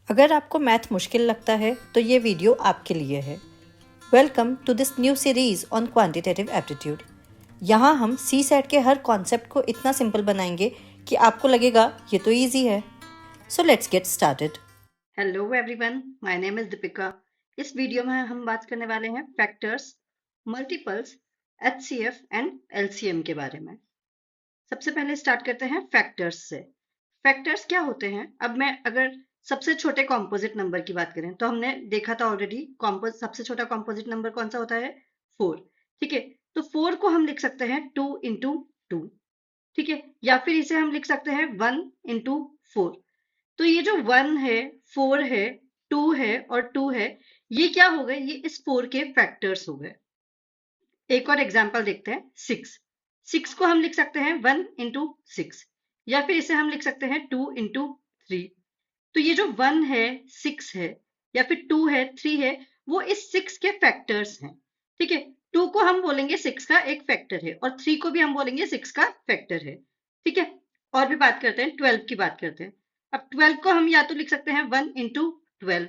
अगर आपको मैथ मुश्किल लगता है तो ये वीडियो आपके लिए है। Welcome to this new series on quantitative aptitude. यहाँ हम सी सेट के हर कॉन्सेप्ट को इतना सिंपल बनाएंगे कि आपको लगेगा ये तो ईजी है। So let's get started. Hello everyone, my name is Deepika. इस वीडियो में हम बात करने वाले हैं factors, multiples, HCF and LCM के बारे में। सबसे पहले स्टार्ट करते हैं फैक्टर्स से। फैक्टर्स क्या होते हैं? अब मैं अगर सबसे छोटे कॉम्पोजिट नंबर की बात करें तो हमने देखा था ऑलरेडी, सबसे छोटा कॉम्पोजिट नंबर कौन सा होता है? 4। ठीक है, तो 4 को हम लिख सकते हैं 2 इंटू 2। ठीक है, या फिर इसे हम लिख सकते हैं 1 इंटू 4। तो ये जो 1 है, 4 है, 2 है और 2 है, ये क्या हो गए? ये इस 4 के फैक्टर्स हो गए। एक और एग्जांपल देखते हैं, 6। 6 को हम लिख सकते हैं 1 इंटू 6, या फिर इसे हम लिख सकते हैं 2 इंटू 3। तो ये जो 1 है, 6 है, या फिर 2 है, 3 है, वो इस 6 के फैक्टर्स हैं। ठीक है, 2 को हम बोलेंगे 6 का एक फैक्टर है और 3 को भी हम बोलेंगे 6 का फैक्टर है। ठीक है, और भी बात करते हैं, 12 की बात करते हैं। अब 12 को हम या तो लिख सकते हैं 1 इंटू 12,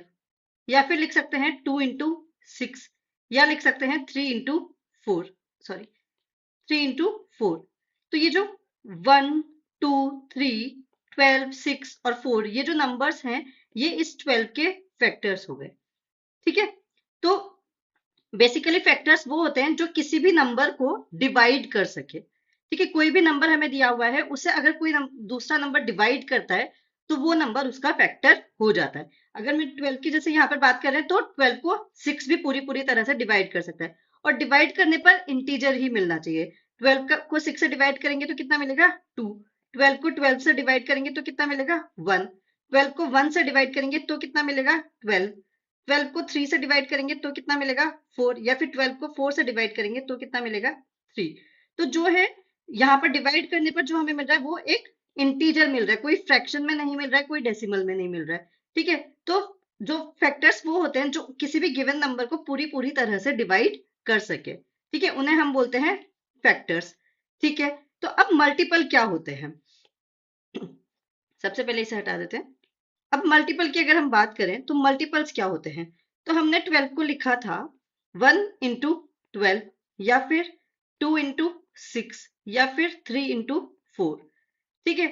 या फिर लिख सकते हैं 2 इंटू 6, या लिख सकते हैं 3 इंटू 4, सॉरी 3 इंटू 4। तो ये जो 1, 2, 3, 12, 6 और 4, ये जो नंबर्स हैं, ये इस 12 के फैक्टर्स हो गए। ठीक है, तो बेसिकली फैक्टर्स वो होते हैं जो किसी भी नंबर को डिवाइड कर सके। ठीक है, कोई भी नंबर हमें दिया हुआ है, उसे अगर कोई दूसरा नंबर डिवाइड करता है तो वो नंबर उसका फैक्टर हो जाता है। अगर मैं 12 की जैसे यहाँ पर बात कर रहे हैं तो 12 को 6 भी पूरी पूरी तरह से डिवाइड कर सकता है, और डिवाइड करने पर इंटीजर ही मिलना चाहिए। 12 को 6 से डिवाइड करेंगे तो कितना मिलेगा? 2। 12 को 12 से डिवाइड करेंगे तो कितना मिलेगा? 1। 12 को 1 से डिवाइड करेंगे तो कितना मिलेगा? 12। 12 को 3 से डिवाइड करेंगे तो कितना मिलेगा? 4। या फिर 12 को 4 से डिवाइड करेंगे तो कितना मिलेगा? 3। तो जो है यहाँ पर डिवाइड करने पर जो हमें मिल रहा है वो एक इंटीजर मिल रहा है, कोई फ्रैक्शन में नहीं मिल रहा है, कोई डेसिमल में नहीं मिल रहा है। ठीक है, तो जो फैक्टर्स वो होते हैं जो किसी भी गिवन नंबर को पूरी पूरी तरह से डिवाइड कर सके। ठीक है, उन्हें हम बोलते हैं फैक्टर्स। ठीक है, तो अब मल्टीपल क्या होते हैं? सबसे पहले इसे हटा देते हैं। अब मल्टीपल की अगर हम बात करें तो मल्टीपल्स क्या होते हैं? तो हमने 12 को लिखा था 1 इंटू 12, या फिर 2 इंटू 6, या फिर 3 इंटू 4। ठीक है,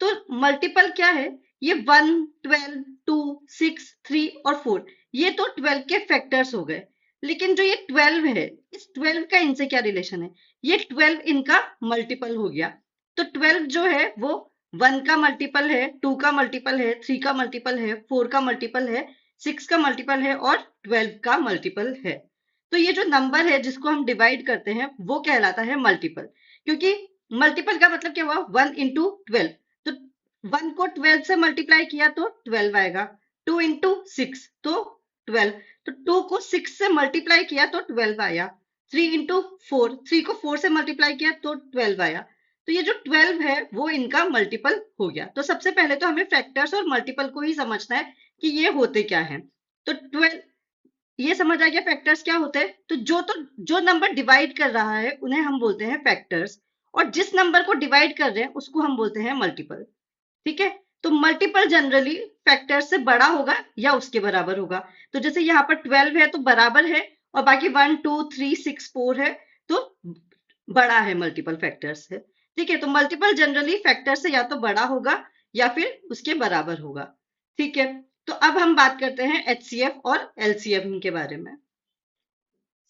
तो मल्टीपल क्या है? ये 1, 12, 2, 6, 3 और 4, ये तो 12 के फैक्टर्स हो गए। लेकिन जो ये 12 है, इस 12 का इनसे क्या रिलेशन है? ये 12 इनका मल्टीपल हो गया। तो 12 जो है वो 1 का मल्टीपल है, 2 का मल्टीपल है, 3 का मल्टीपल है, 4 का मल्टीपल है, 6 का मल्टीपल है और 12 का मल्टीपल है। तो ये जो नंबर है जिसको हम डिवाइड करते हैं वो कहलाता है मल्टीपल। क्योंकि मल्टीपल का मतलब क्या हुआ? 1 इंटू 12। तो 1 को 12 से मल्टीप्लाई किया तो 12 आएगा। 2 इंटू 6 तो 12। तो 2 को 6 से मल्टीप्लाई किया तो 12 आया। 3 इंटू 4, 3 को 4 से मल्टीप्लाई किया तो 12 आया। तो ये जो 12 है वो इनका मल्टीपल हो गया। तो सबसे पहले तो हमें फैक्टर्स और मल्टीपल को ही समझना है कि ये होते क्या है। तो 12, ये समझ आ गया फैक्टर्स क्या होते हैं। तो जो नंबर डिवाइड कर रहा है उन्हें हम बोलते हैं फैक्टर्स, और जिस नंबर को डिवाइड कर रहे हैं उसको हम बोलते हैं मल्टीपल। ठीक है, तो मल्टीपल जनरली फैक्टर से बड़ा होगा या उसके बराबर होगा। तो जैसे यहाँ पर 12 है तो बराबर है, और बाकी 1, 2, 3, 6, 4 है तो बड़ा है मल्टीपल फैक्टर से। ठीक है, तो मल्टीपल जनरली फैक्टर से या तो बड़ा होगा या फिर उसके बराबर होगा। ठीक है, तो अब हम बात करते हैं एचसीएफ और एलसीएम के बारे में।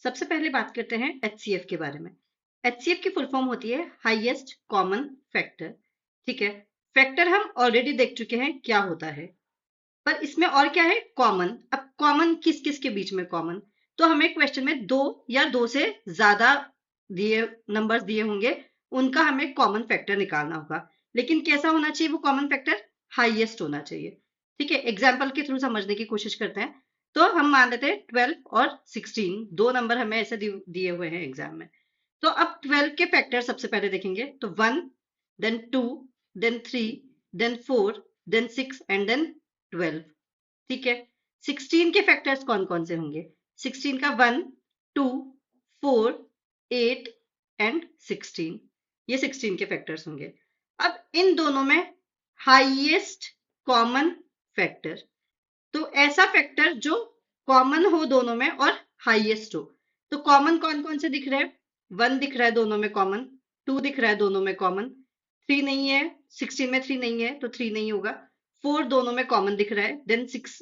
सबसे पहले बात करते हैं एचसीएफ के बारे में। एचसीएफ की फुल फॉर्म होती है हाईएस्ट कॉमन फैक्टर। ठीक है, फैक्टर हम ऑलरेडी देख चुके हैं क्या होता है, पर इसमें और क्या है? कॉमन। अब कॉमन किस किस के बीच में कॉमन? तो हमें क्वेश्चन में दो या दो से ज्यादा दिए नंबर्स दिए होंगे, उनका हमें कॉमन फैक्टर निकालना होगा। लेकिन कैसा होना चाहिए वो कॉमन फैक्टर? हाईएस्ट होना चाहिए। ठीक है, एग्जाम्पल के थ्रू समझने की कोशिश करते हैं। तो हम मान लेते हैं 12 और 16, दो नंबर हमें ऐसे दिए हुए हैं एग्जाम में। तो अब 12 के फैक्टर सबसे पहले देखेंगे तो 1, then 2, then 3, then 4, then 6 and then 12। ठीक है, 16 के फैक्टर्स कौन कौन से होंगे? 16 का 1, 2, 4, 8 एंड 16, ये 16 के फैक्टर्स होंगे। अब इन दोनों में हाईएस्ट कॉमन फैक्टर, तो ऐसा फैक्टर जो कॉमन हो दोनों में और हाईएस्ट हो। तो कॉमन कौन कौन से दिख रहे हैं? 1 दिख रहा है दोनों में कॉमन, 2 दिख रहा है दोनों में कॉमन, 3 नहीं है, 16 में 3 नहीं है तो 3 नहीं होगा, 4 दोनों में कॉमन दिख रहा है, देन 6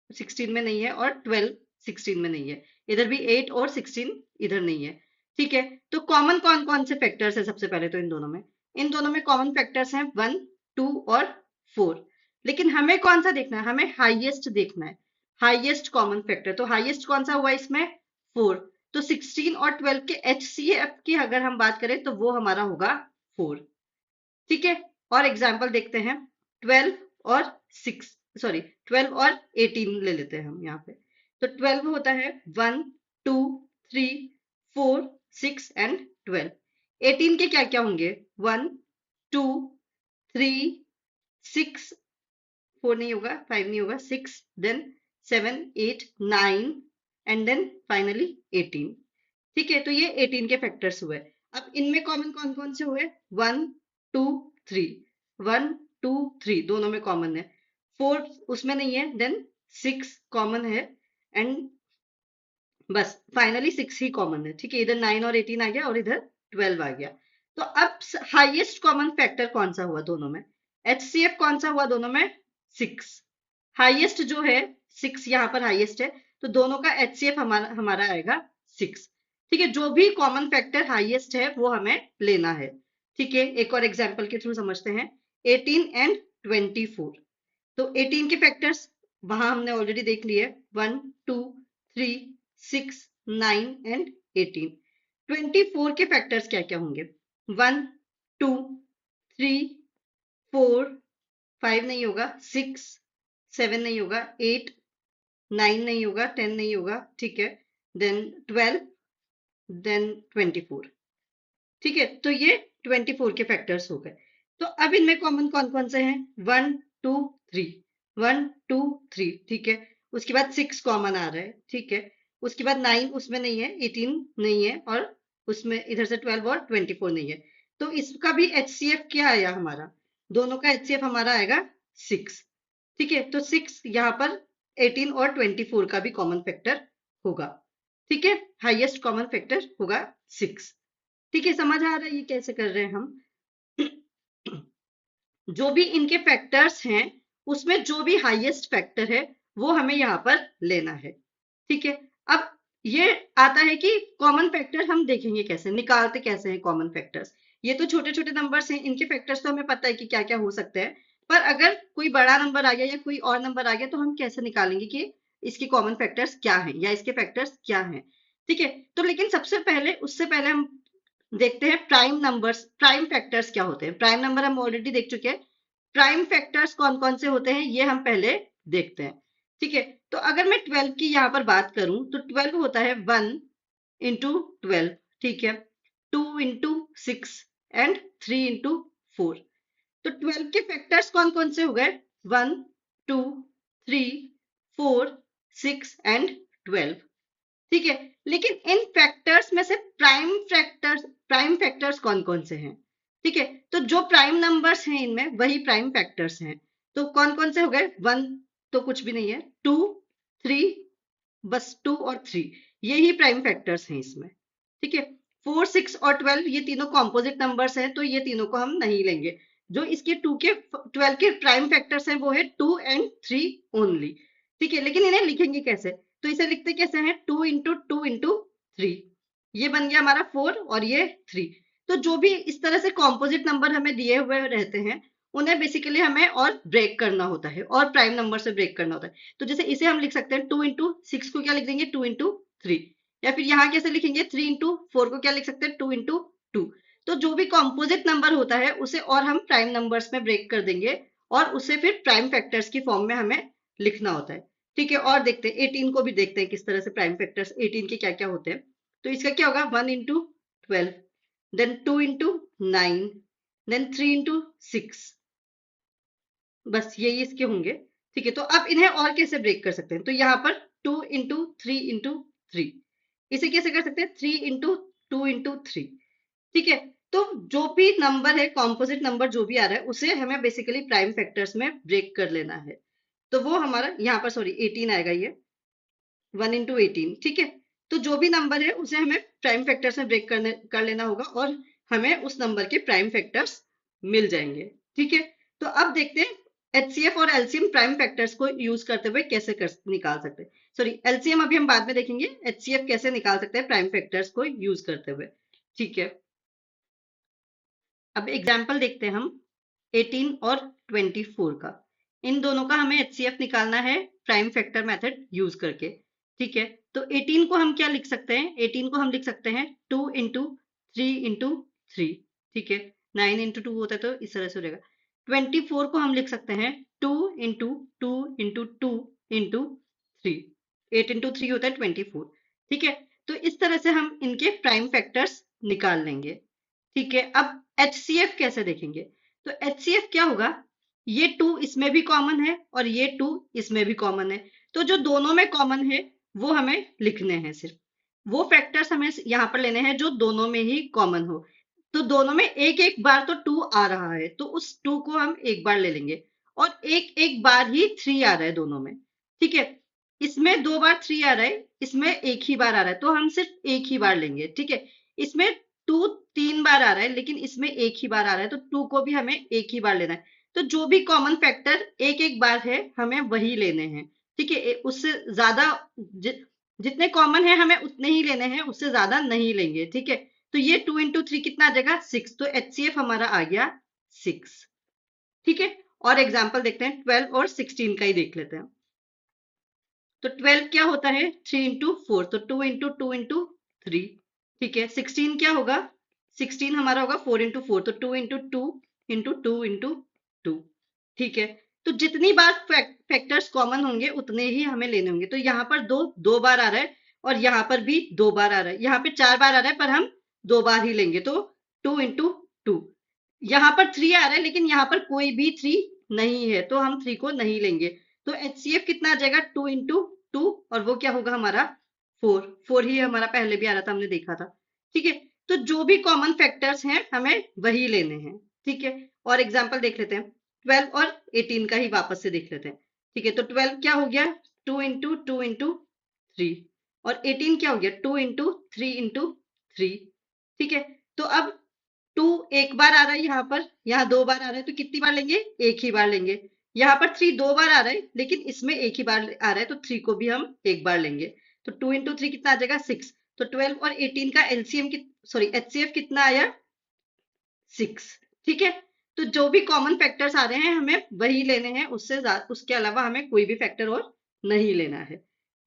16 में नहीं है, और 12 16 में नहीं है। इधर भी 8 और 16 इधर नहीं है। ठीक है, तो कॉमन कौन कौन से फैक्टर्स है? सबसे पहले तो इन दोनों में कॉमन फैक्टर्स हैं 1, 2 और 4। लेकिन हमें कौन सा देखना है? हमें हाईएस्ट देखना है, हाईएस्ट कॉमन फैक्टर। तो हाईएस्ट कौन सा हुआ इसमें? 4। तो 16 और 12 के HCF की अगर हम बात करें तो वो हमारा होगा 4। ठीक है, और एग्जाम्पल देखते हैं। 12 और 6, सॉरी 12 और 18 ले लेते हैं हम यहाँ पे। तो 12 होता है 1, 2, 3, 4, 6 एंड 12। 18 के क्या क्या होंगे? 1, 2, 3, 6, 4 नहीं होगा, 5 नहीं होगा, 6, देन 7, 8, 9 एंड देन फाइनली 18। ठीक है, तो ये 18 के फैक्टर्स हुए। अब इनमें कॉमन कौन कौन से हुए? 1, 2, 3, 1, 2, 3 दोनों में कॉमन है, 4 उसमें नहीं है, देन 6 कॉमन है, एंड बस फाइनली 6 ही कॉमन है। ठीक है, इधर 9 और 18 आ गया और इधर 12 आ गया। तो अब हाईएस्ट कॉमन फैक्टर कौन सा हुआ दोनों में? HCF कौन सा हुआ दोनों में? 6। हाईएस्ट जो है 6 यहाँ पर हाईएस्ट है, तो दोनों का HCF हमारा हमारा आएगा 6। ठीक है, जो भी कॉमन फैक्टर हाईएस्ट है वो हमें लेना है। ठीक है, एक और एग्जांपल के थ्रू समझते हैं। 18 एंड 24। तो 18 के फैक्टर्स वहां हमने ऑलरेडी देख लिए, 1, 2, 3, 6, 9 एंड 18। 24 के फैक्टर्स क्या क्या होंगे? 1, 2, 3, 4, 5 नहीं होगा, 6, 7 नहीं होगा, 8, 9 नहीं होगा, 10 नहीं होगा। ठीक है, देन 12, देन 24। ठीक है, तो ये 24 के फैक्टर्स हो गए। तो अब इनमें कॉमन कौन कौन से हैं? 1, 2, 3, 1, 2, 3। ठीक है, उसके बाद 6 कॉमन आ रहा है। ठीक है, उसके बाद 9 उसमें नहीं है, 18 नहीं है, और उसमें इधर से 12 और 24 नहीं है। तो इसका भी HCF क्या आया हमारा? दोनों का HCF हमारा आएगा 6। ठीक है, तो 6 यहाँ पर 18 और 24 का भी कॉमन फैक्टर होगा। ठीक है, हाईएस्ट कॉमन फैक्टर होगा 6। ठीक है, समझ आ रहा है ये कैसे कर रहे हैं हम? जो भी इनके फैक्टर्स हैं उसमें जो भी हाईएस्ट फैक्टर है वो हमें यहाँ पर लेना है। ठीक है, अब ये आता है कि कॉमन फैक्टर हम देखेंगे कैसे, निकालते कैसे हैं कॉमन फैक्टर्स। ये तो छोटे छोटे नंबर्स हैं, इनके फैक्टर्स तो हमें पता है कि क्या क्या हो सकते हैं, पर अगर कोई बड़ा नंबर आ गया या कोई और नंबर आ गया तो हम कैसे निकालेंगे कि इसके कॉमन फैक्टर्स क्या हैं या इसके फैक्टर्स क्या हैं। ठीक है, तो लेकिन सबसे पहले उससे पहले हम देखते हैं प्राइम नंबर्स, प्राइम फैक्टर्स क्या होते हैं। प्राइम नंबर हम ऑलरेडी देख चुके हैं, प्राइम फैक्टर्स कौन कौन से होते हैं ये हम पहले देखते हैं। ठीक है, तो अगर मैं 12 की यहाँ पर बात करूं तो 12 होता है 1 इंटू 12। ठीक है, 2 इंटू 6 एंड 3 इंटू 4। तो 12 के फैक्टर्स कौन कौन से हो गए? 1, 2, 3, 4, 6 एंड 12। ठीक है, लेकिन इन फैक्टर्स में से प्राइम फैक्टर्स कौन कौन से हैं? ठीक है, तो जो प्राइम नंबर्स हैं इनमें वही प्राइम फैक्टर्स हैं। तो कौन कौन से हो गए? 1 तो कुछ भी नहीं है, 2, 3, बस 2 और 3 ये ही प्राइम फैक्टर्स हैं इसमें। ठीक है, 4, 6 और 12 ये तीनों कॉम्पोजिट नंबर्स हैं, तो ये तीनों को हम नहीं लेंगे। जो इसके 12 के प्राइम फैक्टर्स हैं वो है 2 एंड 3 ओनली। ठीक है, लेकिन इन्हें लिखेंगे कैसे? तो इसे लिखते कैसे हैं? 2 इंटू 2 इंटू 3, ये बन गया हमारा 4 और ये 3। तो जो भी इस तरह से कॉम्पोजिट नंबर हमें दिए हुए रहते हैं उन्हें बेसिकली हमें और ब्रेक करना होता है और प्राइम नंबर से ब्रेक करना होता है। तो जैसे इसे हम लिख सकते हैं 2 इंटू 6 को क्या लिख देंगे? 2 इंटू 3। या फिर यहाँ कैसे लिखेंगे? 3 इंटू 4 को क्या लिख सकते हैं? 2 इंटू 2। तो जो भी कॉम्पोजिट नंबर होता है उसे और हम प्राइम नंबर्स में ब्रेक कर देंगे और उसे फिर प्राइम फैक्टर्स की फॉर्म में हमें लिखना होता है। ठीक है, और देखते हैं 18 को भी देखते हैं किस तरह से प्राइम फैक्टर्स 18 के क्या क्या होते हैं। तो इसका क्या होगा? 1 into 12, then 2 into 9, then 3 into 6, बस यही इसके होंगे। ठीक है, तो अब इन्हें और कैसे ब्रेक कर सकते हैं? तो यहाँ पर 2 इंटू 3 इंटू 3, इसे कैसे कर सकते हैं? 3 इंटू 2 इंटू 3। ठीक है, तो जो भी नंबर है, कॉम्पोजिट नंबर जो भी आ रहा है उसे हमें बेसिकली प्राइम फैक्टर्स में ब्रेक कर लेना है। तो वो हमारा यहाँ पर सॉरी 18 आएगा ये 1 इंटू 18, ठीक है। तो जो भी नंबर है उसे हमें प्राइम फैक्टर्स में ब्रेक कर लेना होगा और हमें उस नंबर के प्राइम फैक्टर्स मिल जाएंगे, ठीक है। तो अब देखते हैं एचसीएफ और एलसीएम प्राइम फैक्टर्स को यूज करते हुए कैसे निकाल सकते हैं। सॉरी, एलसीएम अभी हम बाद में देखेंगे, एचसीएफ कैसे निकाल सकते हैं प्राइम फैक्टर्स को यूज करते हुए, ठीक है। अब एग्जाम्पल देखते हैं हम 18 और 24 का। इन दोनों का हमें एचसीएफ निकालना है प्राइम फैक्टर मेथड यूज करके, ठीक है। तो 18 को हम क्या लिख सकते हैं, 18 को हम लिख सकते हैं 2 इंटू 3 इंटू 3, ठीक है। 9 इंटू 2 होता है तो इस तरह से हो जाएगा। 24 को हम लिख सकते हैं 2 इंटू 2 इंटू 2 इंटू 3, 8 इंटू 3 होता है 24, ठीक है। तो इस तरह से हम इनके प्राइम फैक्टर्स निकाल लेंगे, ठीक है। अब HCF कैसे देखेंगे, तो HCF क्या होगा, ये 2 इसमें भी कॉमन है और ये 2 इसमें भी कॉमन है, तो जो दोनों में कॉमन है वो हमें लिखने हैं, सिर्फ वो फैक्टर्स हमें यहाँ पर लेने हैं जो दोनों में ही कॉमन हो। तो दोनों में एक एक बार तो 2 आ रहा है, तो उस 2 को हम एक बार ले लेंगे और एक एक बार ही 3 आ रहा है दोनों में, ठीक है। इसमें 2 बार 3 आ रहा है, इसमें एक ही बार आ रहा है, तो हम सिर्फ एक ही बार लेंगे, ठीक है। इसमें 2 3 बार आ रहा है लेकिन इसमें एक ही बार आ रहा है, तो 2 को भी हमें एक ही बार लेना है। तो जो भी कॉमन फैक्टर एक एक बार है हमें वही लेने हैं, ठीक है। उससे ज्यादा जितने कॉमन है हमें उतने ही लेने हैं, उससे ज्यादा नहीं लेंगे, ठीक है। तो ये 2 इंटू 3 कितना आ जाएगा 6, तो एचसीएफ हमारा आ गया 6, ठीक है। और एग्जाम्पल देखते हैं 12 और 16 का ही देख लेते हैं। तो 12 क्या होता है 3 इंटू 4, तो 2 इंटू 2 इंटू 3, ठीक है। 16 क्या होगा, 16 हमारा होगा 4 इंटू 4, तो 2 इंटू 2 इंटू 2 इंटू 2, ठीक है। तो जितनी बार फैक्टर्स कॉमन होंगे उतने ही हमें लेने होंगे। तो यहाँ पर दो बार आ रहा है और यहाँ पर भी 2 बार आ रहा है, यहाँ पे 4 बार आ रहा है पर हम 2 बार ही लेंगे, तो 2 इंटू 2। यहाँ पर 3 आ रहा है लेकिन यहाँ पर कोई भी 3 नहीं है, तो हम 3 को नहीं लेंगे। तो एचसीएफ कितना आ जाएगा 2 इंटू 2, और वो क्या होगा हमारा 4, 4 ही हमारा पहले भी आ रहा था, हमने देखा था, ठीक है। तो जो भी कॉमन फैक्टर्स हैं हमें वही लेने हैं, ठीक है। और एग्जाम्पल देख लेते हैं 12 और 18 का ही वापस से देख लेते हैं, ठीक है। तो 12 क्या हो गया 2 इंटू 2 इंटू 3, और 18 क्या हो गया 2 इंटू 3 इंटू 3, ठीक है। तो अब 2 एक बार आ रहा है, यहाँ पर यहाँ 2 बार आ रहा है, तो कितनी बार लेंगे एक ही बार लेंगे। यहाँ पर 3 2 बार आ रहा है लेकिन इसमें एक ही बार आ रहा है, तो 3 को भी हम एक बार लेंगे। तो 2 इंटू 3 कितना आ जाएगा 6, तो 12 और 18 का एलसीएम सॉरी एचसीएफ कितना आया 6, ठीक है। तो जो भी कॉमन फैक्टर्स आ रहे हैं हमें वही लेने हैं, उसके अलावा हमें कोई भी फैक्टर और नहीं लेना है,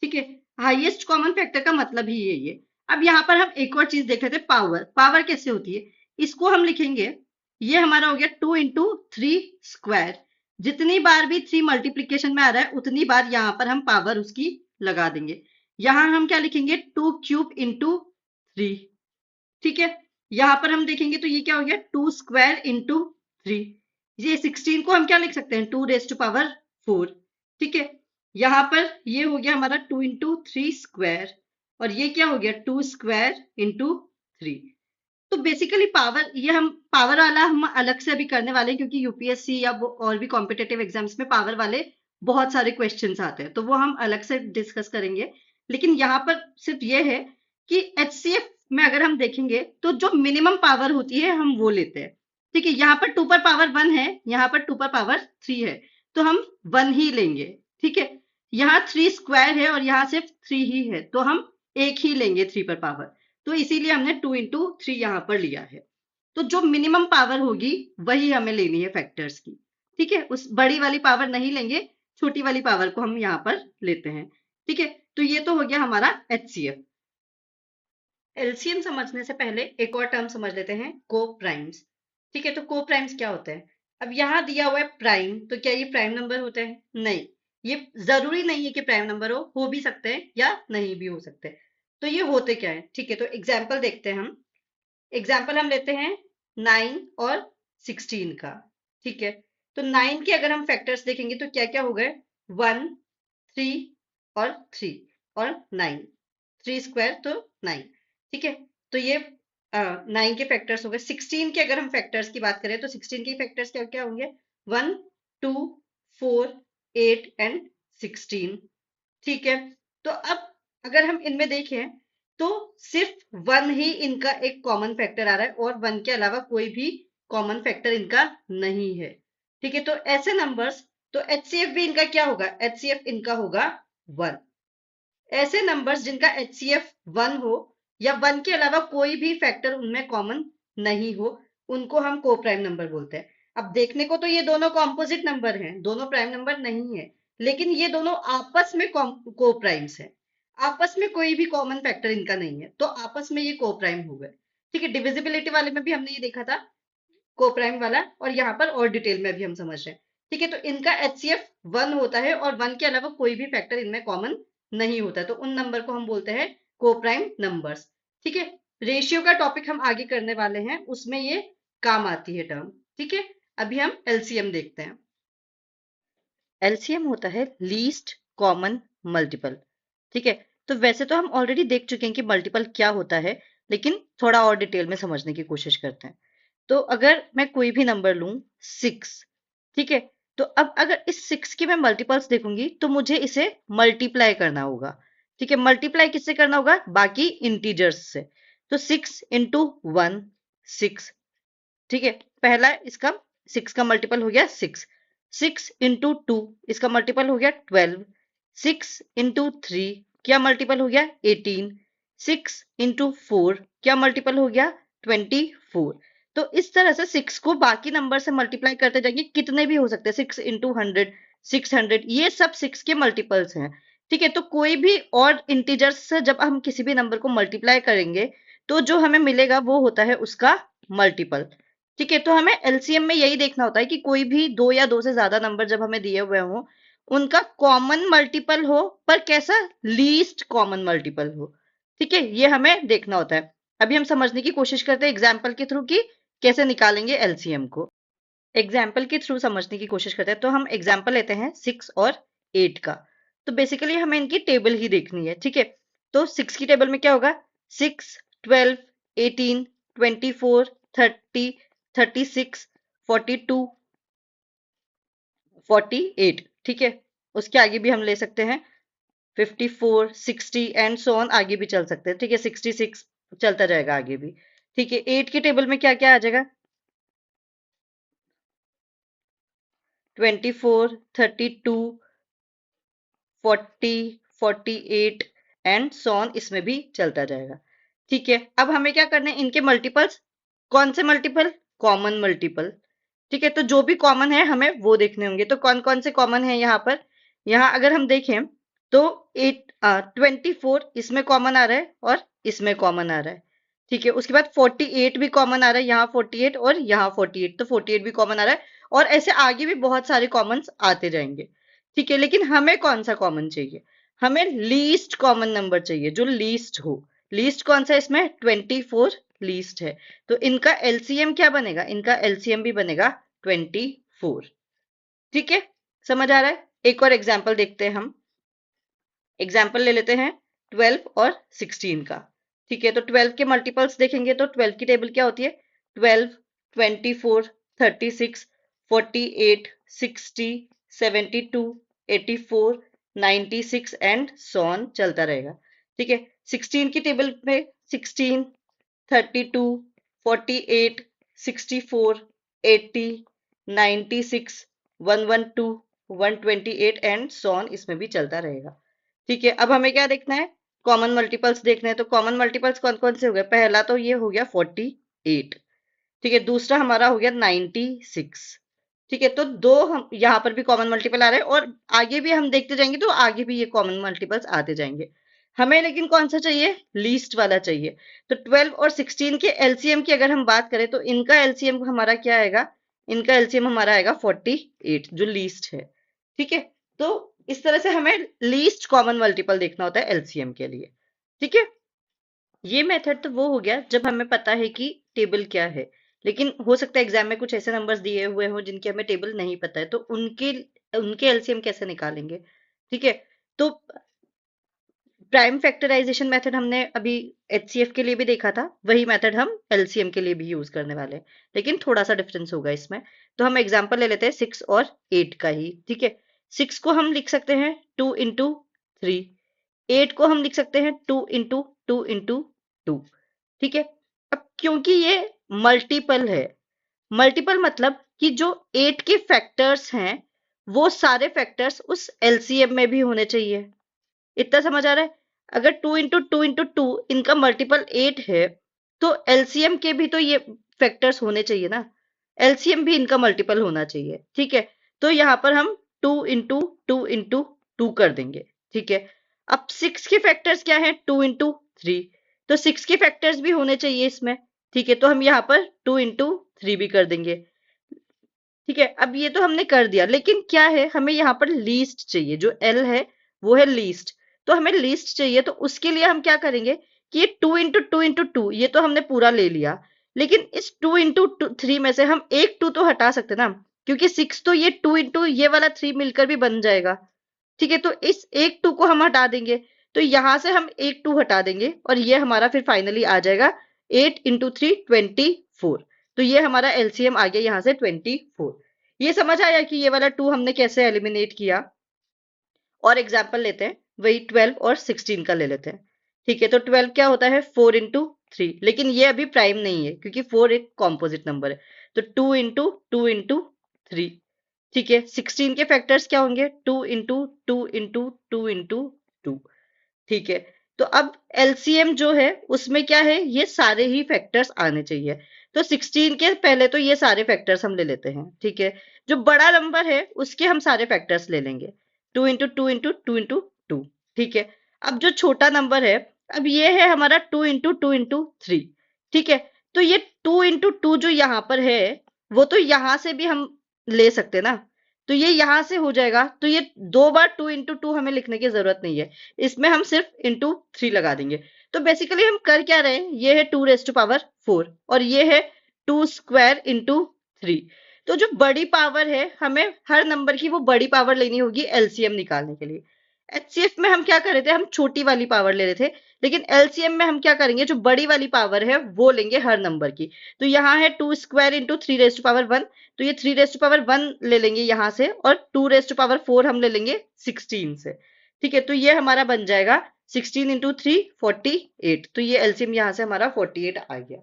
ठीक है। हाईएस्ट कॉमन फैक्टर का मतलब ही यही है। अब यहाँ पर हम एक और चीज देख लेते हैं, पावर। पावर कैसे होती है, इसको हम लिखेंगे, ये हमारा हो गया 2 इंटू 3 स्क्वायर। जितनी बार भी 3 मल्टीप्लीकेशन में आ रहा है उतनी बार यहाँ पर हम पावर उसकी लगा देंगे। यहाँ हम क्या लिखेंगे 2 क्यूब इंटू 3, ठीक है। यहां पर हम देखेंगे तो ये क्या हो गया 2 स्क्वायर इंटू 3। ये 16 को हम क्या लिख सकते हैं 2 रेज टू पावर 4, ठीक है। यहां पर ये हो गया हमारा 2 इंटू 3 स्क्वायर, और ये क्या हो गया 2 स्क्वायर इंटू 3। तो बेसिकली पावर, ये हम पावर वाला हम अलग से अभी करने वाले हैं, क्योंकि यूपीएससी या वो और भी कॉम्पिटेटिव एग्जाम्स में पावर वाले बहुत सारे क्वेश्चंस आते हैं, तो वो हम अलग से डिस्कस करेंगे। लेकिन यहाँ पर सिर्फ ये है कि एचसीएफ में अगर हम देखेंगे तो जो मिनिमम पावर होती है हम वो लेते हैं, ठीक है। यहाँ पर 2 पर पावर 1 है, यहाँ पर 2 पर पावर 3 है, तो हम 1 ही लेंगे, ठीक है। यहाँ 3 स्क्वायर है और यहाँ सिर्फ 3 ही है, तो हम एक ही लेंगे 3 पर पावर, तो इसीलिए हमने 2 इंटू 3 यहाँ पर लिया है। तो जो मिनिमम पावर होगी वही हमें लेनी है फैक्टर्स की, ठीक है। उस बड़ी वाली पावर नहीं लेंगे, छोटी वाली पावर को हम यहाँ पर लेते हैं, ठीक है। तो ये तो हो गया हमारा एचसीएफ। एलसीएम समझने से पहले एक और टर्म समझ लेते हैं, को प्राइम्स, ठीक है। तो को प्राइम्स क्या होते हैं, अब यहाँ दिया हुआ है प्राइम, तो क्या ये प्राइम नंबर होते हैं, नहीं। ये जरूरी नहीं है कि प्राइम नंबर हो भी सकते हैं या नहीं भी हो सकते। तो ये होते क्या है, ठीक है। तो एग्जाम्पल देखते हैं हम। एग्जाम्पल हम लेते हैं 9 और 16 का, ठीक है। तो 9 के अगर हम फैक्टर्स देखेंगे तो क्या क्या हो गए 1 3 और 3 और 9, 3 स्क्वायर तो 9, ठीक है। तो ये 9 के फैक्टर्स हो गए। 16 के अगर हम फैक्टर्स की बात करें तो 16 के फैक्टर्स क्या क्या होंगे 1 2 4 8 एंड 16। ठीक है, तो अब अगर हम इनमें देखें तो सिर्फ 1 ही इनका एक कॉमन फैक्टर आ रहा है और 1 के अलावा कोई भी कॉमन फैक्टर इनका नहीं है। ठीक है, तो ऐसे नंबर्स, तो एचसीएफ भी इनका क्या होगा, एचसीएफ इनका होगा 1। ऐसे नंबर्स जिनका एचसीएफ 1 हो या 1 के अलावा कोई भी फैक्टर उनमें कॉमन नहीं हो, उनको हम को प्राइम नंबर बोलते हैं। अब देखने को तो ये दोनों कॉम्पोजिट नंबर हैं, दोनों प्राइम नंबर नहीं है, लेकिन ये दोनों आपस में को प्राइम्स हैं। आपस में कोई भी कॉमन फैक्टर इनका नहीं है, तो आपस में ये को प्राइम हो गए। ठीक है, डिविजिबिलिटी वाले में भी हमने ये देखा था को प्राइम वाला, और यहाँ पर और डिटेल में भी हम समझ रहे हैं। ठीक है, तो इनका एचसीएफ 1 होता है और 1 के अलावा कोई भी फैक्टर इनमें कॉमन नहीं होता, तो उन नंबर को हम बोलते हैं को प्राइम नंबर्स। ठीक है, रेशियो का टॉपिक हम आगे करने वाले हैं, उसमें ये काम आती है टर्म। ठीक है, अभी हम एलसीएम देखते हैं। एलसीएम होता है लीस्ट कॉमन मल्टीपल। ठीक है, तो वैसे तो हम ऑलरेडी देख चुके हैं कि मल्टीपल क्या होता है, लेकिन थोड़ा और डिटेल में समझने की कोशिश करते हैं। तो अगर मैं कोई भी नंबर लूं 6, ठीक है, तो अब अगर इस 6 की मैं मल्टीपल्स देखूंगी तो मुझे इसे मल्टीप्लाई करना होगा। ठीक है, मल्टीप्लाई किससे करना होगा, बाकी इंटीजर्स से। तो 6 इंटू 1 6। ठीक है, पहला इसका 6 का मल्टीपल हो गया 6। 6 इंटू 2 इसका मल्टीपल हो गया 12। 6 इंटू 3 क्या मल्टीपल हो गया 18। 6 इंटू 4 क्या मल्टीपल हो गया 24। तो इस तरह से 6 को बाकी नंबर से मल्टीप्लाई करते जाएंगे, कितने भी हो सकते हैं, 6 इंटू 100, 600, ये सब 6 के मल्टीपल्स हैं। ठीक है, तो कोई भी और इंटीजर्स से जब हम किसी भी नंबर को मल्टीप्लाई करेंगे तो जो हमें मिलेगा वो होता है उसका मल्टीपल। ठीक है, तो हमें एलसीएम में यही देखना होता है कि कोई भी दो या दो से ज्यादा नंबर जब हमें दिए हुए हो, उनका कॉमन मल्टीपल हो, पर कैसा, लीस्ट कॉमन मल्टीपल हो। ठीक है, ये हमें देखना होता है। अभी हम समझने की कोशिश करते हैं एग्जाम्पल के थ्रू कि कैसे निकालेंगे एलसीएम को। एग्जाम्पल के थ्रू समझने की कोशिश करते हैं, तो हम एग्जाम्पल लेते हैं 6 और 8 का। तो बेसिकली हमें इनकी टेबल ही देखनी है। ठीक है, तो 6 की टेबल में क्या होगा, 6, 12, 18, 24, 30, 36, 42, 48। ठीक है, उसके आगे भी हम ले सकते हैं 54, 60 एंड सो ऑन, आगे भी चल सकते हैं। ठीक है, 66 चलता जाएगा आगे भी। ठीक है, 8 की टेबल में क्या क्या आ जाएगा, 24, 32, 40, 48 एंड सो ऑन, इसमें भी चलता जाएगा। ठीक है, अब हमें क्या करना है, इनके मल्टीपल्स, कौन से मल्टीपल, कॉमन मल्टीपल। ठीक है, तो जो भी कॉमन है हमें वो देखने होंगे। तो कौन कौन से कॉमन है यहाँ पर, यहाँ अगर हम देखें तो 24 इसमें कॉमन आ रहा है और इसमें कॉमन आ रहा है। ठीक है, उसके बाद 48 भी कॉमन आ रहा है, यहाँ 48 और यहाँ 48, तो 48 भी कॉमन आ रहा है, और ऐसे आगे भी बहुत सारे कॉमन्स आते जाएंगे। ठीक है, लेकिन हमें कौन सा कॉमन चाहिए, हमें लीस्ट कॉमन नंबर चाहिए, जो लीस्ट हो। लीस्ट कौन सा है इसमें, 24 लीस्ट है। तो इनका एलसीएम क्या बनेगा, इनका एलसीएम भी बनेगा 24। ठीक है, समझ आ रहा है। एक और एग्जाम्पल देखते हैं हम। एग्जाम्पल ले लेते हैं 12 और 16 का। ठीक है, तो 12 के मल्टीपल्स देखेंगे तो 12 की टेबल क्या होती है, 12, 24, 36, 48, 60, 72, 84, 96 एंड सो ऑन, चलता रहेगा। ठीक है, 16 की टेबल में 16, 32, 48, 64, 80, 96, 112, 128 एंड सो ऑन, इसमें भी चलता रहेगा। ठीक है, अब हमें क्या देखना है, कॉमन मल्टीपल्स देखना है। तो कॉमन मल्टीपल्स कौन कौन से हो गए, पहला तो ये हो गया 48। ठीक है, दूसरा हमारा हो गया 96। ठीक है, तो दो हम यहाँ पर भी कॉमन मल्टीपल आ रहे हैं, और आगे भी हम देखते जाएंगे तो आगे भी ये कॉमन मल्टीपल्स आते जाएंगे। हमें लेकिन कौन सा चाहिए, लीस्ट वाला चाहिए। तो 12 और 16 के एलसीएम की अगर हम बात करें तो इनका एलसीएम हमारा क्या आएगा, इनका एलसीएम हमारा आएगा 48, जो लीस्ट है। ठीक है, तो इस तरह से हमें लीस्ट कॉमन मल्टीपल देखना होता है एलसीएम के लिए। ठीक है, ये मेथड तो वो हो गया जब हमें पता है कि टेबल क्या है, लेकिन हो सकता है एग्जाम में कुछ ऐसे नंबर्स दिए हुए हो जिनके हमें टेबल नहीं पता है, तो उनके उनके एलसीएम कैसे निकालेंगे। ठीक है, तो प्राइम फैक्टराइजेशन मेथड हमने अभी एचसीएफ के लिए भी देखा था, वही मेथड हम एलसीएम के लिए भी यूज करने वाले हैं, लेकिन थोड़ा सा डिफरेंस होगा इसमें। तो हम एग्जांपल ले लेते हैं 6 और 8 का ही। ठीक है, 6 को हम लिख सकते हैं 2 इंटू 3, 8 को हम लिख सकते हैं 2 इंटू 2 इंटू 2। ठीक है, अब क्योंकि ये मल्टीपल है, मल्टीपल मतलब कि जो 8 के फैक्टर्स हैं वो सारे फैक्टर्स उस एलसीएम में भी होने चाहिए। इतना समझ आ रहा है? अगर 2 इंटू 2 इनका मल्टीपल 8 है तो एलसीएम के भी तो ये फैक्टर्स होने चाहिए ना, एलसीएम भी इनका मल्टीपल होना चाहिए। ठीक है, तो यहाँ पर हम 2 इंटू 2 कर देंगे। ठीक है, अब 6 के फैक्टर्स क्या है? 2 इंटू 3, तो 6 के फैक्टर्स भी होने चाहिए इसमें। ठीक है, तो हम यहाँ पर 2 इंटू 3 भी कर देंगे। ठीक है, अब ये तो हमने कर दिया, लेकिन क्या है, हमें यहाँ पर लीस्ट चाहिए, जो एल है वो है लीस्ट। तो हमें लीस्ट चाहिए, तो उसके लिए हम क्या करेंगे कि ये 2 इंटू 2 ये तो हमने पूरा ले लिया, लेकिन इस 2 इंटू 3 में से हम एक 2 तो हटा सकते ना, क्योंकि 6 तो ये 2 इंटू ये वाला 3 मिलकर भी बन जाएगा। ठीक है, तो इस एक 2 को हम हटा देंगे, तो यहां से हम एक 2 हटा देंगे और ये हमारा फिर फाइनली आ जाएगा 8 इंटू 3 24। तो ये हमारा एलसीएम आ गया यहाँ से 24। ये समझ आया कि ये वाला 2 हमने कैसे एलिमिनेट किया। और एग्जाम्पल लेते हैं, वही 12 और 16 का ले लेते हैं। ठीक है, तो 12 क्या होता है? 4 इंटू 3, लेकिन ये अभी प्राइम नहीं है क्योंकि 4 एक कॉम्पोजिट नंबर है, तो 2 इंटू 2 इंटू 3। ठीक है, 16 के फैक्टर्स क्या होंगे? 2 इंटू 2 इंटू 2 इंटू 2। ठीक है, तो अब एलसीएम जो है उसमें क्या है, ये सारे ही फैक्टर्स आने चाहिए। तो 16 के पहले तो ये सारे फैक्टर्स हम ले लेते हैं। ठीक है, जो बड़ा नंबर है उसके हम सारे फैक्टर्स ले लेंगे, 2 इंटू 2 इंटू 2 इंटू 2। ठीक है, अब जो छोटा नंबर है, अब ये है हमारा 2 इंटू 2 इंटू 3। ठीक है, तो ये 2 इंटू 2 जो यहाँ पर है वो तो यहाँ से भी हम ले सकते ना, तो ये यहाँ से हो जाएगा, तो ये दो बार 2 इंटू 2 हमें लिखने की जरूरत नहीं है, इसमें हम सिर्फ इंटू 3 लगा देंगे। तो बेसिकली हम कर क्या रहे हैं, ये है 2 रेज़ टू पावर 4 और ये है 2 स्क्वायर इंटू 3। तो जो बड़ी पावर है, हमें हर नंबर की वो बड़ी पावर लेनी होगी एलसीएम निकालने के लिए। एचसीएफ में हम क्या कर रहे थे, हम छोटी वाली पावर ले रहे थे, लेकिन एलसीएम में हम क्या करेंगे, जो बड़ी वाली पावर है वो लेंगे हर नंबर की। तो यहाँ है 2 square into 3 raise to power 1, तो ये 3 रेज़ टू पावर 1 ले लेंगे यहाँ से, और 2 रेज़ टू पावर 4 हम ले लेंगे 16 से। ठीक है, तो ये हमारा बन जाएगा 16 इंटू 3 48। तो ये एलसीएम यहाँ से हमारा 48 आ गया।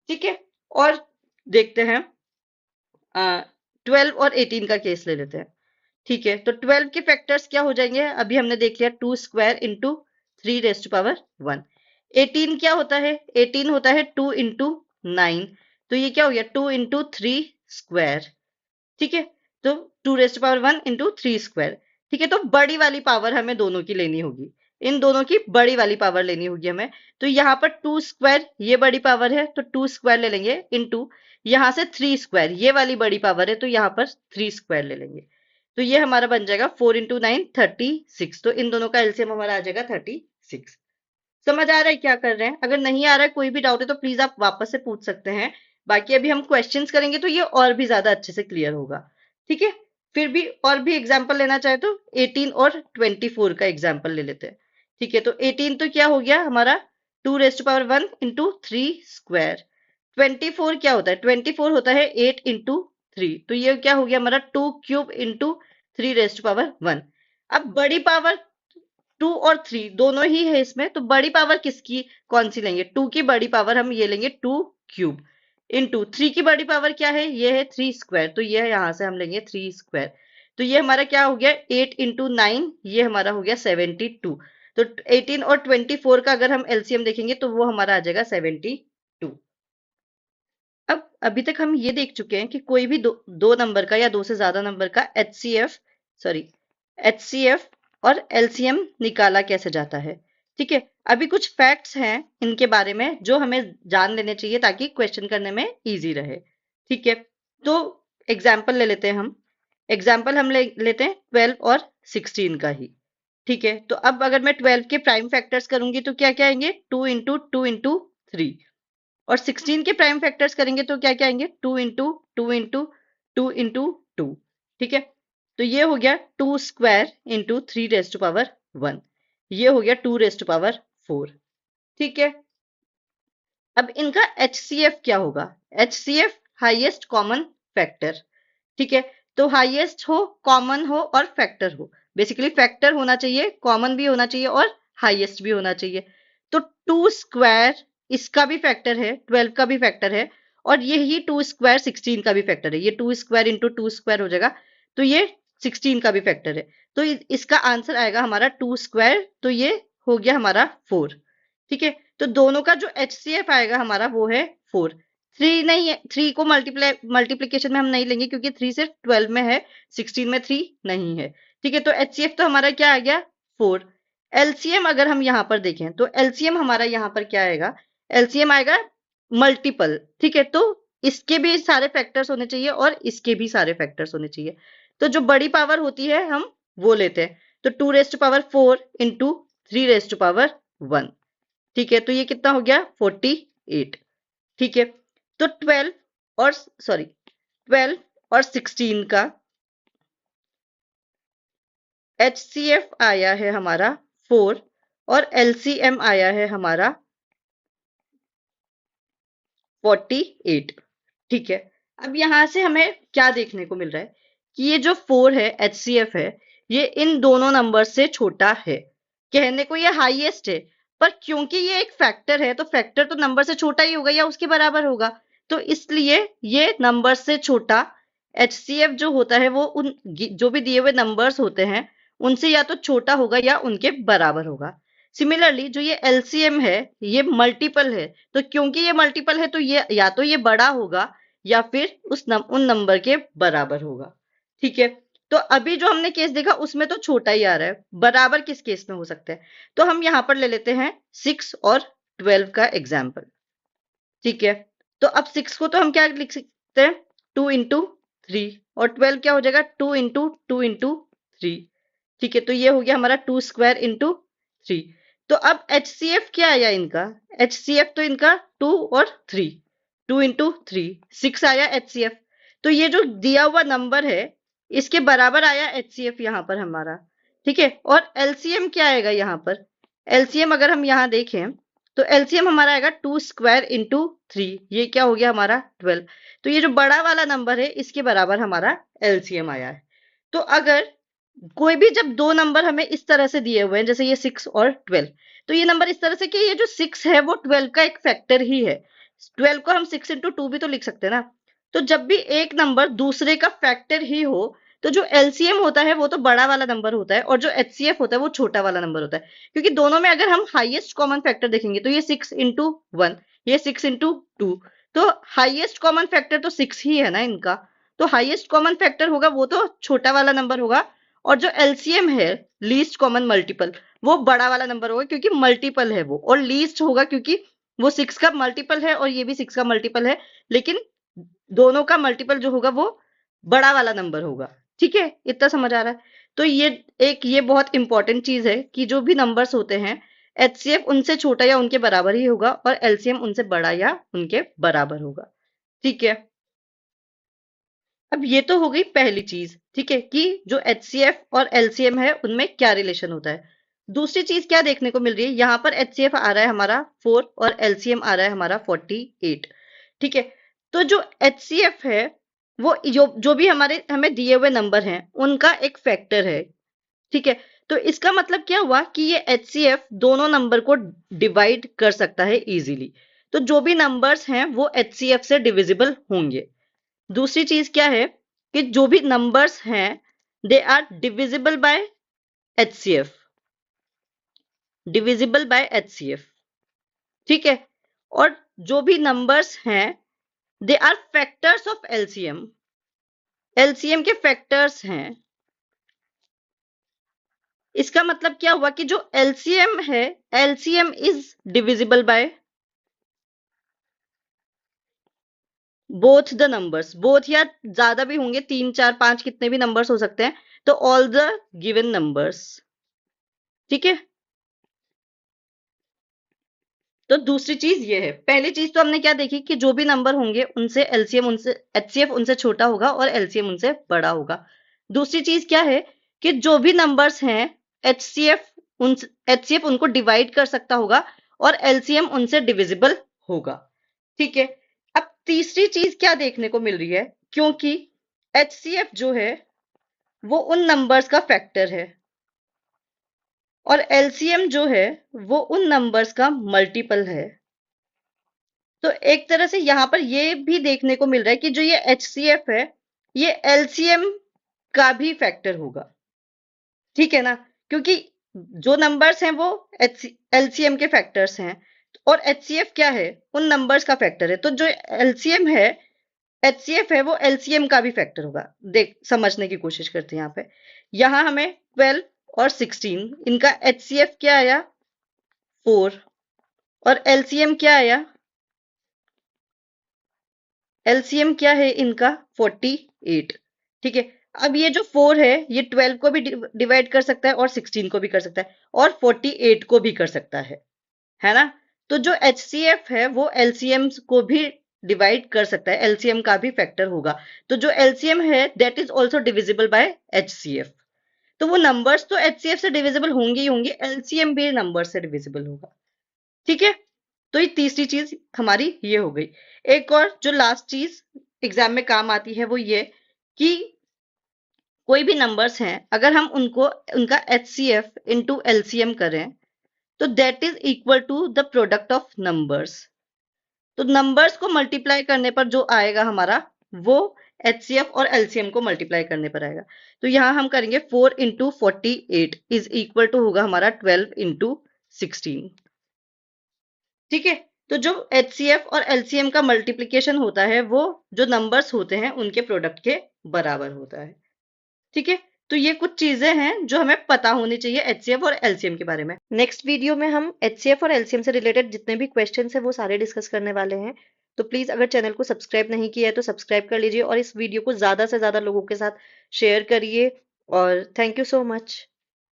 ठीक है, और देखते हैं 12 और 18 का केस ले लेते हैं। ठीक है, तो 12 के फैक्टर्स क्या हो जाएंगे, अभी हमने देख लिया 2 square into 3 raise to power 1। 18 क्या होता है, 18 होता है 2 इंटू 9, तो ये क्या हो गया 2 इंटू 3 स्क्वायर। ठीक है, तो 2 raise to power 1 into 3 square. ठीक है, तो बड़ी वाली पावर हमें दोनों की लेनी होगी, इन दोनों की बड़ी वाली पावर लेनी होगी हमें। तो यहाँ पर 2 स्क्वायर ये बड़ी पावर है, तो 2 स्क्वायर ले लेंगे, इंटू यहाँ से 3 स्क्वायर ये वाली बड़ी पावर है, तो यहाँ पर 3 स्क्वायर ले लेंगे। तो ये हमारा बन जाएगा 4 इंटू 9 36। तो इन दोनों का एलसीएम हमारा आ जाएगा 36। समझ आ रहा है क्या कर रहे हैं? अगर नहीं आ रहा है, कोई भी डाउट है तो प्लीज आप वापस से पूछ सकते हैं। बाकी अभी हम क्वेश्चंस करेंगे तो ये और भी ज्यादा अच्छे से क्लियर होगा। ठीक है, फिर भी और भी एग्जाम्पल लेना चाहे तो 18 और 24 का एग्जाम्पल ले लेते हैं। ठीक है, तो 18 तो क्या हो गया हमारा 2 raise to power 1 into 3 square. 24 क्या होता है, 24 होता है 8 इंटू 3, तो ये क्या हो गया हमारा 2 cube into 3 raise to power 1। अब बड़ी पावर 2 और 3 दोनों ही है इसमें, तो बड़ी पावर किसकी कौन सी लेंगे, 2 की बड़ी पावर हम ये लेंगे 2 क्यूब, इंटू 3 की बड़ी पावर क्या है, ये है 3 स्क्वायर, तो ये यहां से हम लेंगे 3 स्क्वायर। तो ये हमारा क्या हो गया 8 इंटू 9, ये हमारा हो गया 72। तो 18 और 24 का अगर हम एलसीएम देखेंगे तो वो हमारा आ जाएगा 72। अब अभी तक हम ये देख चुके हैं कि कोई भी दो नंबर का या दो से ज्यादा नंबर का एचसीएफ और एलसीएम निकाला कैसे जाता है। ठीक है, अभी कुछ फैक्ट्स हैं इनके बारे में जो हमें जान लेने चाहिए ताकि क्वेश्चन करने में इजी रहे। ठीक है, तो एग्जाम्पल ले लेते हैं हम। एग्जाम्पल हम लेते हैं 12 और 16 का ही। ठीक है, तो अब अगर मैं 12 के प्राइम फैक्टर्स करूंगी तो क्या क्या आएंगे, 2 इंटू 2 इंटू 3, और 16 के प्राइम फैक्टर्स करेंगे तो क्या क्या आएंगे, 2 इंटू 2 इंटू 2 इंटू 2। ठीक है, तो ये हो गया 2 square into 3 raise to power 1, ये हो गया 2 रेज़ टू पावर 4। ठीक है, अब इनका एचसीएफ क्या होगा, एचसीएफ हाईएस्ट कॉमन फैक्टर। ठीक है, तो हाईएस्ट हो, कॉमन हो और फैक्टर हो। बेसिकली फैक्टर होना चाहिए, कॉमन भी होना चाहिए और हाईएस्ट भी होना चाहिए। तो 2 स्क्वायर इसका भी फैक्टर है, 12 का भी फैक्टर है, और यही 2 स्क्वायर 16 का भी फैक्टर है। ये 2 स्क्वायर इंटू 2 स्क्वायर हो जाएगा, तो ये 16 का भी फैक्टर है। तो इसका आंसर आएगा हमारा 2 स्क्वायर, तो ये हो गया हमारा 4। ठीक है, तो दोनों का जो एचसीएफ आएगा हमारा वो है 4। 3 नहीं है, 3 को मल्टीप्लीकेशन में हम नहीं लेंगे क्योंकि 3 से 12 में है, 16 में 3 नहीं है। ठीक है, तो एचसीएफ तो हमारा क्या आ गया 4। एलसीएम अगर हम यहाँ पर देखें तो एलसीएम हमारा यहाँ पर क्या आएगा, एलसीएम आएगा मल्टीपल। ठीक है, तो इसके भी सारे फैक्टर्स होने चाहिए और इसके भी सारे फैक्टर्स होने चाहिए। तो जो बड़ी पावर होती है हम वो लेते हैं। तो 2 raise to power 4 into 3 raise to power 1। ठीक है, तो ये कितना हो गया 48। ठीक है, तो 12 और 16 का एचसीएफ आया है हमारा 4 और एलसीएम आया है हमारा 48। ठीक है, अब यहां से हमें क्या देखने को मिल रहा है कि ये जो 4 है एचसीएफ है, ये इन दोनों नंबर से छोटा है। कहने को ये हाईएस्ट है, पर क्योंकि ये एक फैक्टर है तो फैक्टर तो नंबर से छोटा ही होगा या उसके बराबर होगा, तो इसलिए ये नंबर से छोटा एचसीएफ जो होता है वो उन जो भी दिए हुए नंबर्स होते हैं उनसे या तो छोटा होगा या उनके बराबर होगा। सिमिलरली जो ये एलसीएम है ये मल्टीपल है, तो क्योंकि ये मल्टीपल है तो ये या तो ये बड़ा होगा या फिर उन नंबर के बराबर होगा। ठीक है, तो अभी जो हमने केस देखा उसमें तो छोटा ही आ रहा है, बराबर किस केस में हो सकता है, तो हम यहां पर ले लेते हैं 6 और 12 का एग्जाम्पल। ठीक है, तो अब 6 को तो हम क्या लिख सकते हैं 2 इंटू 3, और 12 क्या हो जाएगा 2 इंटू 2 इंटू 3। ठीक है, तो ये हो गया हमारा 2 स्क्वायर इंटू 3। तो अब एचसीएफ क्या आया इनका, एचसीएफ तो इनका 2 और 3, 2 इंटू 3 6 आया एचसीएफ। तो ये जो दिया हुआ नंबर है इसके बराबर आया एचसीएफ यहाँ पर हमारा। ठीक है, और एलसीएम क्या आएगा यहाँ पर, एलसीएम अगर हम यहाँ देखें तो एलसीएम हमारा आएगा 2 स्क्वायर इंटू 3, ये क्या हो गया हमारा 12। तो ये जो बड़ा वाला नंबर है इसके बराबर हमारा एलसीएम आया है। तो अगर कोई भी जब दो नंबर हमें इस तरह से दिए हुए हैं जैसे ये 6 और 12, तो ये नंबर इस तरह से कि ये जो 6 है वो 12 का एक फैक्टर ही है। 12 को हम 6 इंटू 2 भी तो लिख सकते हैं ना। तो जब भी एक नंबर दूसरे का फैक्टर ही हो तो जो एलसीएम होता है वो तो बड़ा वाला नंबर होता है और जो एचसीएफ होता है वो छोटा वाला नंबर होता है, क्योंकि दोनों में अगर हम हाईएस्ट कॉमन फैक्टर देखेंगे तो ये 6 इंटू 1, ये 6 इंटू 2, तो हाईएस्ट कॉमन फैक्टर तो 6 ही है ना इनका। तो हाईएस्ट कॉमन फैक्टर होगा वो तो छोटा वाला नंबर होगा, और जो एलसीएम है लीस्ट कॉमन मल्टीपल वो बड़ा वाला नंबर होगा क्योंकि मल्टीपल है वो, और लीस्ट होगा क्योंकि वो 6 का मल्टीपल है और ये भी 6 का मल्टीपल है, लेकिन दोनों का मल्टीपल जो होगा वो बड़ा वाला नंबर होगा। ठीक है, इतना समझ आ रहा है। तो ये बहुत इंपॉर्टेंट चीज है कि जो भी नंबर्स होते हैं एचसीएफ उनसे छोटा या उनके बराबर ही होगा और एलसीएम उनसे बड़ा या उनके बराबर होगा। ठीक है, अब ये तो हो गई पहली चीज। ठीक है, कि जो एचसीएफ और एलसीएम है उनमें क्या रिलेशन होता है। दूसरी चीज क्या देखने को मिल रही है, यहाँ पर एचसीएफ आ रहा है हमारा 4 और एलसीएम आ रहा है हमारा 48। ठीक है, तो जो एचसीएफ है वो जो भी हमें दिए हुए नंबर हैं उनका एक फैक्टर है। ठीक है, तो इसका मतलब क्या हुआ कि ये एचसीएफ दोनों नंबर को डिवाइड कर सकता है इजीली। तो जो भी नंबर्स हैं वो एचसीएफ से डिविजिबल होंगे। दूसरी चीज क्या है कि जो भी नंबर्स हैं they are divisible by HCF, divisible by HCF. ठीक है, और जो भी नंबर्स हैं they are factors of LCM, LCM के फैक्टर्स हैं। इसका मतलब क्या हुआ कि जो एलसीएम है LCM is divisible by both the numbers, both या ज्यादा भी होंगे, 3 4 5 कितने भी नंबर्स हो सकते हैं, तो ऑल द गिवन नंबर्स। ठीक है, तो दूसरी चीज ये है, पहली चीज तो हमने क्या देखी कि जो भी नंबर होंगे उनसे एलसीएम उनसे एचसीएफ उनसे छोटा होगा और एलसीएम उनसे बड़ा होगा। दूसरी चीज क्या है कि जो भी नंबर्स हैं एचसीएफ उनको डिवाइड कर सकता होगा और एलसीएम उनसे डिविजिबल होगा। ठीक है, अब तीसरी चीज क्या देखने को मिल रही है, क्योंकि HCF जो है वो उन नंबर्स का फैक्टर है और LCM जो है वो उन नंबर्स का मल्टीपल है। तो एक तरह से यहाँ पर ये भी देखने को मिल रहा है कि जो ये HCF है ये LCM का भी फैक्टर होगा, ठीक है ना, क्योंकि जो नंबर्स हैं वो LCM के फैक्टर्स हैं और HCF क्या है, उन नंबर्स का फैक्टर है। तो जो LCM है, HCF है, वो LCM का भी फैक्टर होगा। देख समझने की कोशिश करते हैं यहाँ पे। यहाँ हमें 12 और 16 इनका HCF क्या आया, 4, और LCM क्या आया, LCM क्या है इनका, 48। ठीक है, अब ये जो 4 है ये 12 को भी डिवाइड कर सकता है और 16 को भी कर सकता है और 48 को भी कर सकता है ना। तो जो HCF है वो LCM को भी डिवाइड कर सकता है, LCM का भी फैक्टर होगा। तो जो LCM है that is also divisible by HCF। तो वो नंबर्स तो HCF से डिविजिबल होंगे ही होंगे, LCM भी नंबर से डिविजिबल होगा, ठीक है। तो ये तीसरी चीज हमारी ये हो गई। एक और जो लास्ट चीज एग्जाम में काम आती है वो ये कि कोई भी नंबर्स हैं अगर हम उनको उनका HCF इंटू LCM करें तो that is equal to the product of numbers. तो नंबर्स को मल्टीप्लाई करने पर जो आएगा हमारा वो HCF और LCM को मल्टीप्लाई करने पर आएगा। तो यहां हम करेंगे 4 इंटू 48 इज इक्वल टू होगा हमारा 12 इंटू 16, ठीक है। तो जो HCF और LCM का मल्टीप्लीकेशन होता है वो जो नंबर्स होते हैं उनके प्रोडक्ट के बराबर होता है, ठीक है। तो ये कुछ चीजें हैं जो हमें पता होनी चाहिए HCF और LCM के बारे में। नेक्स्ट वीडियो में हम HCF और LCM से रिलेटेड जितने भी क्वेश्चन हैं वो सारे डिस्कस करने वाले हैं। तो प्लीज अगर चैनल को सब्सक्राइब नहीं किया है तो सब्सक्राइब कर लीजिए और इस वीडियो को ज्यादा से ज्यादा लोगों के साथ शेयर करिए। और थैंक यू सो मच।